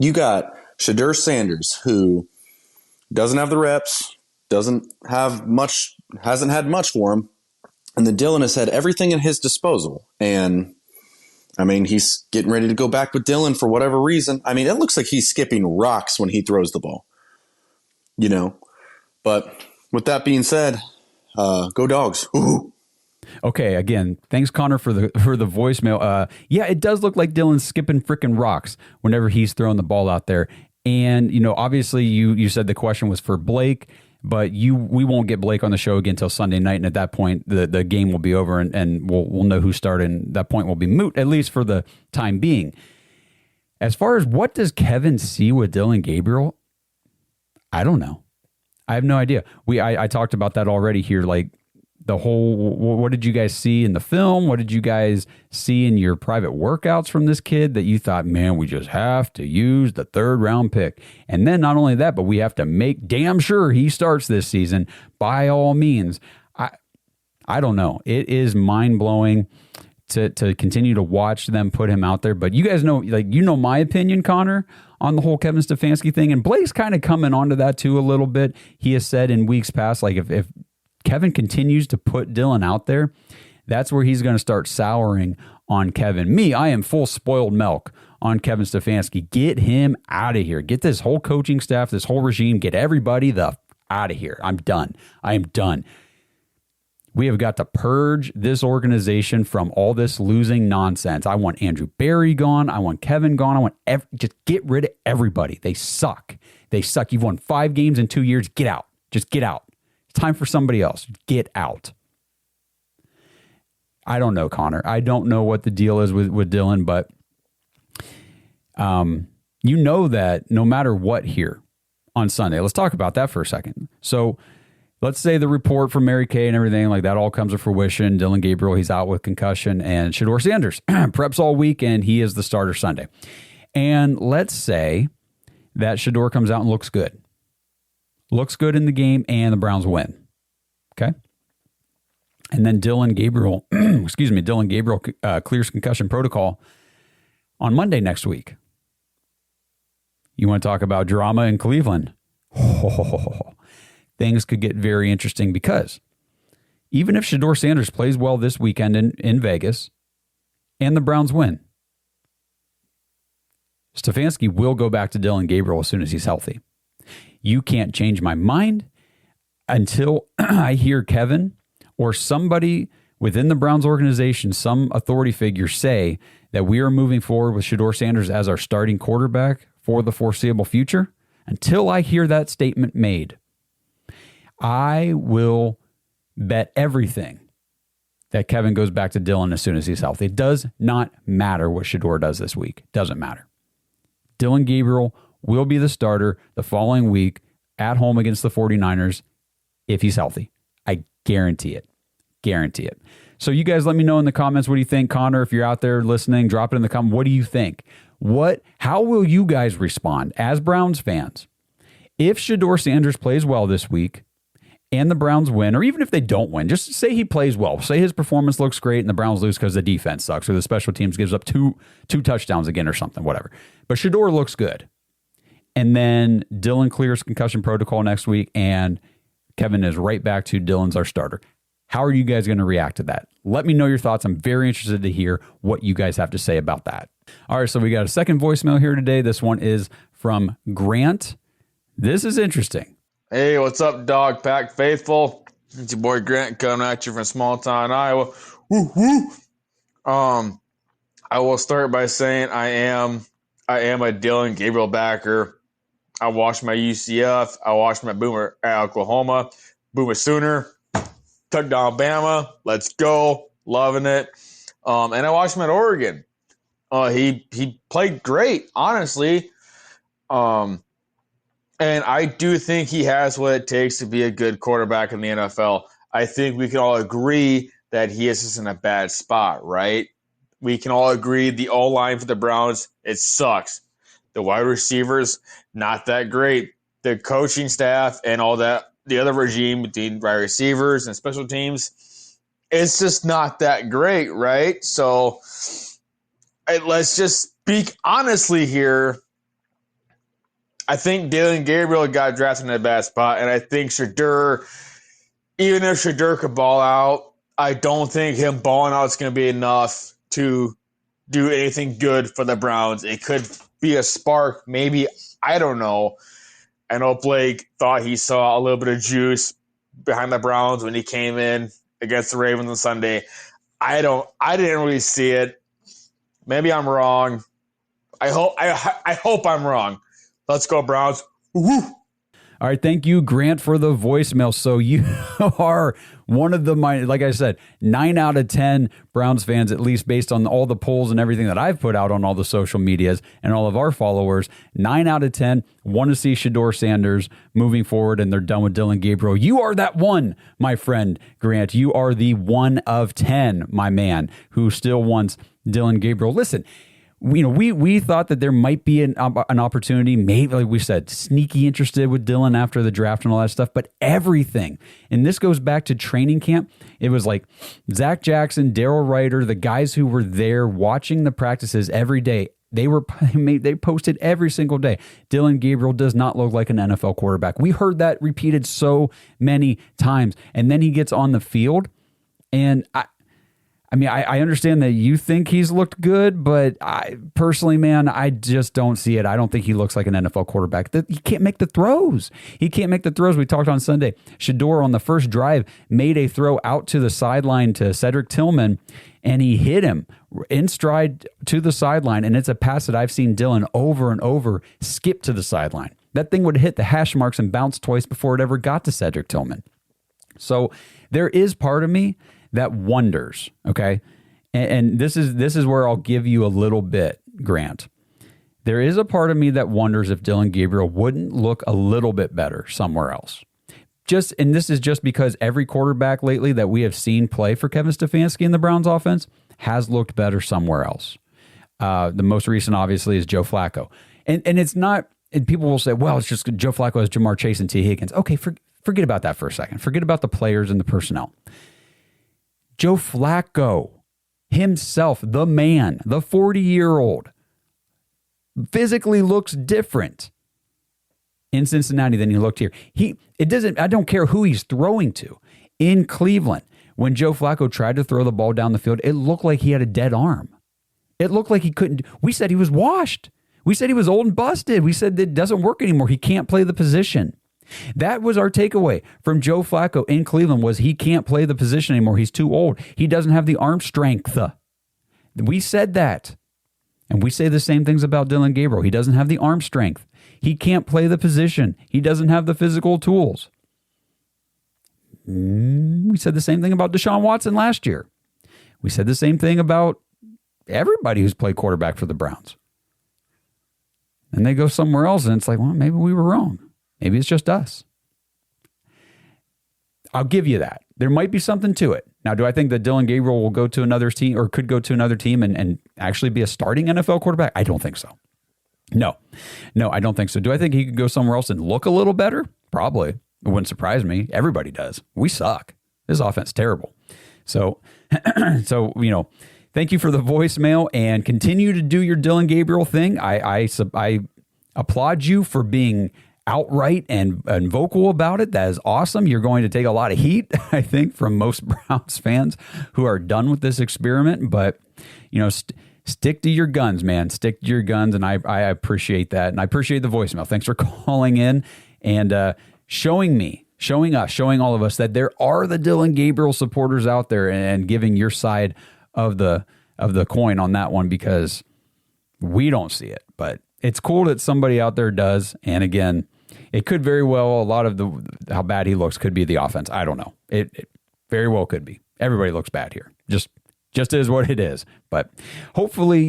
[SPEAKER 7] you got Shedeur Sanders, who doesn't have the reps, hasn't had much for him, and then Dillon has had everything at his disposal. And, I mean, he's getting ready to go back with Dillon for whatever reason. I mean, it looks like he's skipping rocks when he throws the ball, But with that being said, go Dogs. Ooh.
[SPEAKER 3] Okay, again, thanks, Connor, for the voicemail. Yeah, it does look like Dillon's skipping frickin' rocks whenever he's throwing the ball out there. And, obviously you said the question was for Blake, but we won't get Blake on the show again until Sunday night. And at that point, the game will be over and we'll know who started. And that point will be moot, at least for the time being. As far as what does Kevin see with Dillon Gabriel, I don't know. I have no idea. I talked about that already here. the whole, what did you guys see in the film? What did you guys see in your private workouts from this kid that you thought, man, we just have to use the 3rd round pick? And then not only that, but we have to make damn sure he starts this season by all means. I don't know. It is mind blowing to continue to watch them put him out there. But you guys know, like, you know my opinion, Connor, on the whole Kevin Stefanski thing. And Blake's kind of coming onto that too a little bit. He has said in weeks past, like, if Kevin continues to put Dillon out there, that's where he's going to start souring on Kevin. Me, I am full spoiled milk on Kevin Stefanski. Get him out of here. Get this whole coaching staff, this whole regime, get everybody the out of here. I'm done. I am done. We have got to purge this organization from all this losing nonsense. I want Andrew Berry gone. I want Kevin gone. I want just get rid of everybody. They suck. They suck. You've won 5 games in 2 years. Get out. Just get out. It's time for somebody else. Get out. I don't know, Connor. I don't know what the deal is with Dillon, but you know that no matter what here on Sunday, let's talk about that for a second. So let's say the report from Mary Kay and everything like that all comes to fruition. Dillon Gabriel, he's out with concussion, and Shedeur Sanders preps all week, and he is the starter Sunday. And let's say that Shedeur comes out and looks good in the game, and the Browns win. Okay. And then Dillon Gabriel, clears concussion protocol on Monday next week. You want to talk about drama in Cleveland? Things could get very interesting, because even if Shedeur Sanders plays well this weekend in Vegas and the Browns win, Stefanski will go back to Dillon Gabriel as soon as he's healthy. You can't change my mind until I hear Kevin or somebody within the Browns organization, some authority figure, say that we are moving forward with Shedeur Sanders as our starting quarterback for the foreseeable future. Until I hear that statement made, I will bet everything that Kevin goes back to Dillon as soon as he's healthy. It does not matter what Shedeur does this week. Doesn't matter. Dillon Gabriel will be the starter the following week at home against the 49ers if he's healthy. I guarantee it. Guarantee it. So you guys let me know in the comments, what do you think? Connor, if you're out there listening, drop it in the comment. What do you think? How will you guys respond as Browns fans if Shedeur Sanders plays well this week and the Browns win, or even if they don't win? Just say he plays well. Say his performance looks great and the Browns lose because the defense sucks, or the special teams gives up two touchdowns again or something, whatever. But Shedeur looks good. And then Dillon clears concussion protocol next week, and Kevin is right back to Dillon's our starter. How are you guys going to react to that? Let me know your thoughts. I'm very interested to hear what you guys have to say about that. All right, so we got a second voicemail here today. This one is from Grant. This is interesting.
[SPEAKER 8] Hey, what's up, Dog Pack faithful? It's your boy Grant coming at you from small town Iowa. Woo woo. I will start by saying I am a Dillon Gabriel backer. I watched my UCF. I watched my Boomer at Oklahoma. Boomer Sooner. Took down Bama. Let's go. Loving it. And I watched him at Oregon. He played great, honestly. And I do think he has what it takes to be a good quarterback in the NFL. I think we can all agree that he is just in a bad spot, right? We can all agree the O-line for the Browns, it sucks. The wide receivers, not that great. The coaching staff and all that, the other regime between wide receivers and special teams, it's just not that great, right? So let's just speak honestly here. I think Dillon Gabriel got drafted in a bad spot, and I think Shedeur, even if Shedeur could ball out, I don't think him balling out is going to be enough to do anything good for the Browns. It could be a spark, maybe, I don't know. I know Blake thought he saw a little bit of juice behind the Browns when he came in against the Ravens on Sunday. I didn't really see it. Maybe I'm wrong. I hope I'm wrong. Let's go, Browns. Woo-hoo.
[SPEAKER 3] All right, thank you, Grant, for the voicemail. So you are one of the, like I said, 9 out of 10 Browns fans, at least based on all the polls and everything that I've put out on all the social medias and all of our followers. 9 out of 10 want to see Shedeur Sanders moving forward, and they're done with Dillon Gabriel. You are that one, my friend, Grant. You are the 1 of 10, my man, who still wants Dillon Gabriel. Listen, we thought that there might be an opportunity, maybe, like we said, sneaky interested with Dillon after the draft and all that stuff, but everything, and this goes back to training camp, it was like Zach Jackson, Darryl Ryder, the guys who were there watching the practices every day, they posted every single day, Dillon Gabriel does not look like an NFL quarterback. We heard that repeated so many times, and then he gets on the field, and I understand that you think he's looked good, but I personally, man, I just don't see it. I don't think he looks like an NFL quarterback. He can't make the throws. We talked on Sunday. Shedeur on the first drive made a throw out to the sideline to Cedric Tillman, and he hit him in stride to the sideline, and it's a pass that I've seen Dillon over and over skip to the sideline. That thing would hit the hash marks and bounce twice before it ever got to Cedric Tillman. So there is part of me that wonders, okay? And this is where I'll give you a little bit, Grant. There is a part of me that wonders if Dillon Gabriel wouldn't look a little bit better somewhere else. And this is just because every quarterback lately that we have seen play for Kevin Stefanski in the Browns offense has looked better somewhere else. The most recent, obviously, is Joe Flacco. And it's not, and people will say, well, it's just Joe Flacco has Jamar Chase and T. Higgins. Okay, forget about that for a second. Forget about the players and the personnel. Joe Flacco himself, the man, the 40-year-old, physically looks different in Cincinnati than he looked here. I don't care who he's throwing to. In Cleveland, when Joe Flacco tried to throw the ball down the field, it looked like he had a dead arm. It looked like he couldn't. We said he was washed. We said he was old and busted. We said that it doesn't work anymore. He can't play the position. That was our takeaway from Joe Flacco in Cleveland, was he can't play the position anymore. He's too old. He doesn't have the arm strength. We said that. And we say the same things about Dillon Gabriel. He doesn't have the arm strength. He can't play the position. He doesn't have the physical tools. We said the same thing about Deshaun Watson last year. We said the same thing about everybody who's played quarterback for the Browns. And they go somewhere else, and it's like, well, maybe we were wrong. Maybe it's just us. I'll give you that. There might be something to it. Now, do I think that Dillon Gabriel will go to another team, or could go to another team and actually be a starting NFL quarterback? I don't think so. No, I don't think so. Do I think he could go somewhere else and look a little better? Probably. It wouldn't surprise me. Everybody does. We suck. This offense is terrible. So, thank you for the voicemail, and continue to do your Dillon Gabriel thing. I applaud you for being outright and vocal about it. That is awesome. You're going to take a lot of heat, I think, from most Browns fans who are done with this experiment. But, stick to your guns, man. Stick to your guns, and I appreciate that. And I appreciate the voicemail. Thanks for calling in and showing all of us that there are the Dillon Gabriel supporters out there, and giving your side of the coin on that one, because we don't see it. But it's cool that somebody out there does. And again, it could very well, a lot of how bad he looks could be the offense. I don't know. It very well could be. Everybody looks bad here. Just is what it is. But hopefully,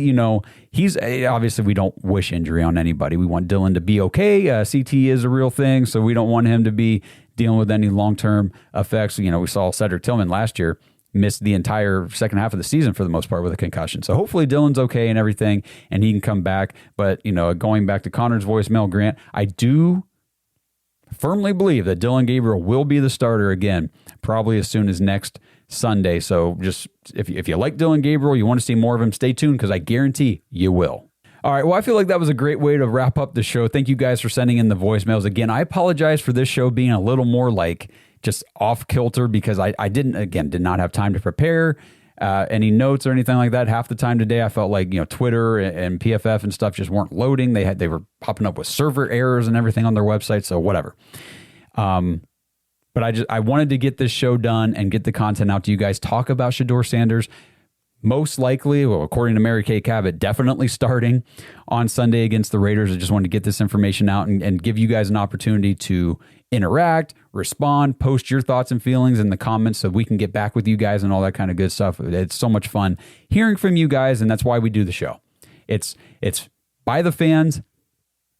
[SPEAKER 3] he's obviously, we don't wish injury on anybody. We want Dillon to be okay. CT is a real thing, so we don't want him to be dealing with any long-term effects. We saw Cedric Tillman last year missed the entire second half of the season for the most part with a concussion. So hopefully Dillon's okay and everything, and he can come back. But, going back to Connor's voicemail, Grant, I do firmly believe that Dillon Gabriel will be the starter again, probably as soon as next Sunday. So just if you like Dillon Gabriel, you want to see more of him, stay tuned, because I guarantee you will. All right, well, I feel like that was a great way to wrap up the show. Thank you guys for sending in the voicemails. Again, I apologize for this show being a little more just off kilter, because I did not have time to prepare any notes or anything like that. Half the time today, I felt like, Twitter and PFF and stuff just weren't loading. They were popping up with server errors and everything on their website. So whatever. But I wanted to get this show done and get the content out to you guys. Talk about Shedeur Sanders. most likely, well, according to Mary Kay Cabot, definitely starting on Sunday against the Raiders. I just wanted to get this information out and give you guys an opportunity to interact, respond, post your thoughts and feelings in the comments so we can get back with you guys and all that kind of good stuff. It's so much fun hearing from you guys, and that's why we do the show. It's by the fans,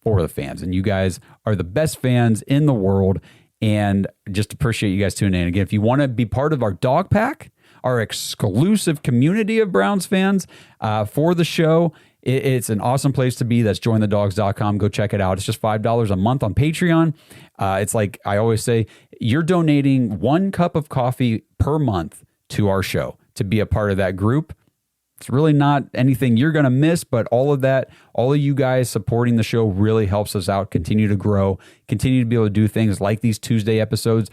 [SPEAKER 3] for the fans, and you guys are the best fans in the world, and just appreciate you guys tuning in. Again, if you want to be part of our dog pack, our exclusive community of Browns fans for the show, it's an awesome place to be. That's jointhedogs.com. Go check it out. It's just $5 a month on Patreon. It's like I always say, you're donating 1 cup of coffee per month to our show to be a part of that group. It's really not anything you're going to miss, but all of you guys supporting the show really helps us out, continue to grow, continue to be able to do things like these Tuesday episodes.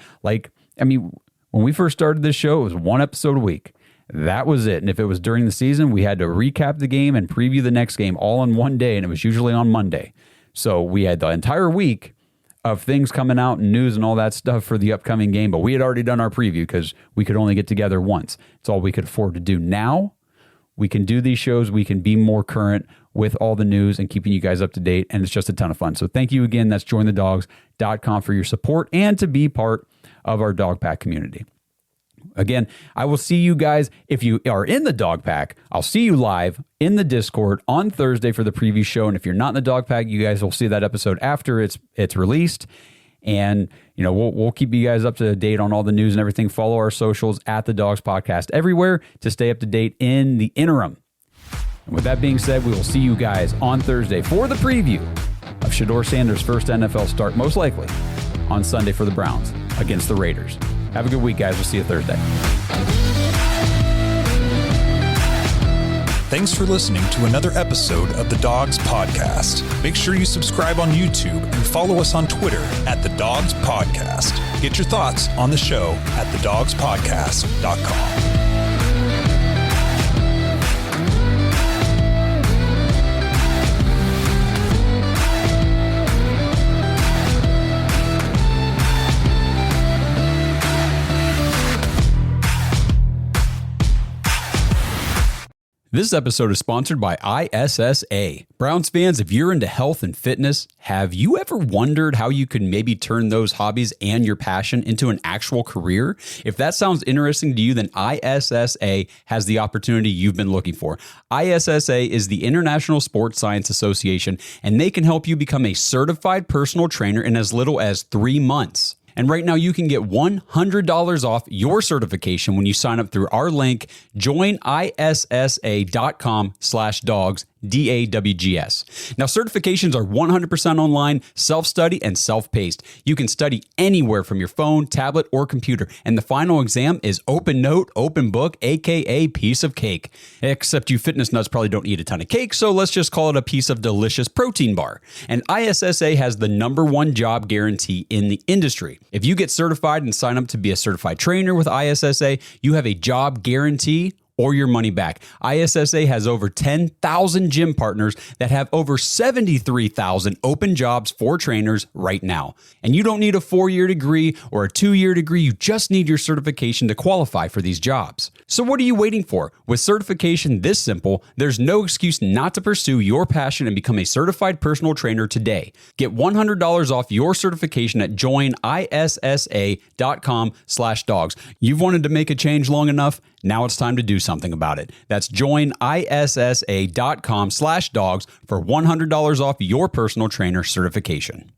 [SPEAKER 3] When we first started this show, it was 1 episode a week. That was it. And if it was during the season, we had to recap the game and preview the next game all in one day, and it was usually on Monday. So we had the entire week of things coming out and news and all that stuff for the upcoming game, but we had already done our preview because we could only get together once. It's all we could afford to do. Now we can do these shows. We can be more current with all the news and keeping you guys up to date, and it's just a ton of fun. So thank you again. That's jointhedogs.com for your support and to be part of our dog pack community. Again, I will see you guys. If you are in the dog pack, I'll see you live in the Discord on Thursday for the preview show. And if you're not in the dog pack, you guys will see that episode after it's released. And, we'll keep you guys up to date on all the news and everything. Follow our socials at The Dogs Podcast everywhere to stay up to date in the interim. And with that being said, we will see you guys on Thursday for the preview of Shedeur Sanders' first NFL start, most likely on Sunday for the Browns against the Raiders. Have a good week, guys. We'll see you Thursday.
[SPEAKER 9] Thanks for listening to another episode of The Dogs Podcast. Make sure you subscribe on YouTube and follow us on Twitter at The Dogs Podcast. Get your thoughts on the show at thedogspodcast.com.
[SPEAKER 2] This episode is sponsored by ISSA. Browns fans, if you're into health and fitness, have you ever wondered how you could maybe turn those hobbies and your passion into an actual career? If that sounds interesting to you, then ISSA has the opportunity you've been looking for. ISSA is the International Sports Science Association, and they can help you become a certified personal trainer in as little as 3 months. And right now you can get $100 off your certification when you sign up through our link, joinissa.com/dogs, DAWGS. Now, certifications are 100% online, self-study, and self-paced. You can study anywhere from your phone, tablet, or computer. And the final exam is open note, open book, aka piece of cake. Except you fitness nuts probably don't eat a ton of cake, so let's just call it a piece of delicious protein bar. And ISSA has the #1 job guarantee in the industry. If you get certified and sign up to be a certified trainer with ISSA, you have a job guarantee or your money back. ISSA has over 10,000 gym partners that have over 73,000 open jobs for trainers right now. And you don't need a 4-year degree or a 2-year degree. You just need your certification to qualify for these jobs. So what are you waiting for? With certification this simple, there's no excuse not to pursue your passion and become a certified personal trainer today. Get $100 off your certification at joinissa.com/dogs. You've wanted to make a change long enough. Now it's time to do something about it. That's joinissa.com/dogs for $100 off your personal trainer certification.